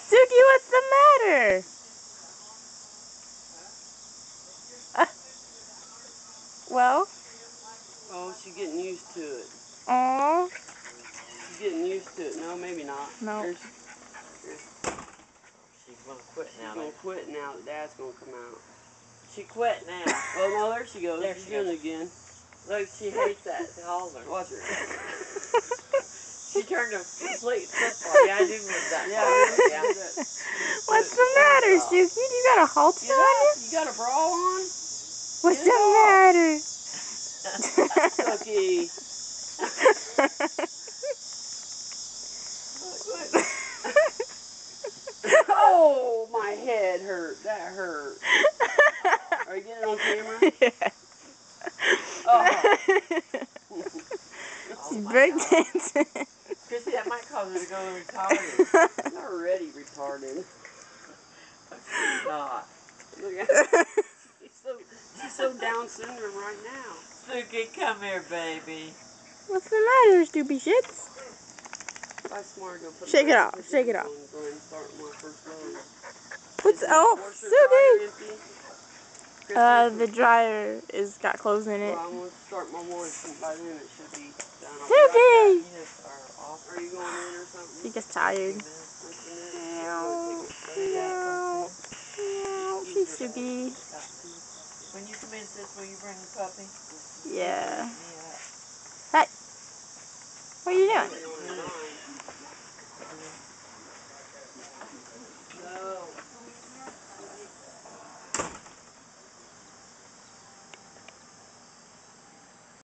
Suki, what's the matter? Well? Oh, she's getting used to it. Aww. She's getting used to it. No, maybe not. No. She's gonna quit now. She's gonna quit now that Dad's gonna come out. She quit now. Oh, no, there she goes. There She's she doing goes. it again. Look, she hates that holler. Watch her. She turned a complete flip-flop. Yeah, I do move that. Yeah, What's the matter, Suki? You got a halter on you? You got a bra on? What's the matter? Cookie. Oh, my head hurt. That hurt. Are you getting it on camera? Yeah. Oh. She's breakdancing. Chrissy, that might cause her to go retarded. I'm already retarded. She's not. Look at her. She's so Down syndrome right now. Suki, come here, baby. What's the matter, stupid shits? Shake it off. Shake it off. Go ahead and start my first load. What's Suki? The dryer got clothes in it. Well, I'm going to start my wash, and by then it should be done. Suki! Are you going in or something? She gets tired. She's Suki. When you come in, sis, will you bring the puppy? Yeah. Hey! What are you doing?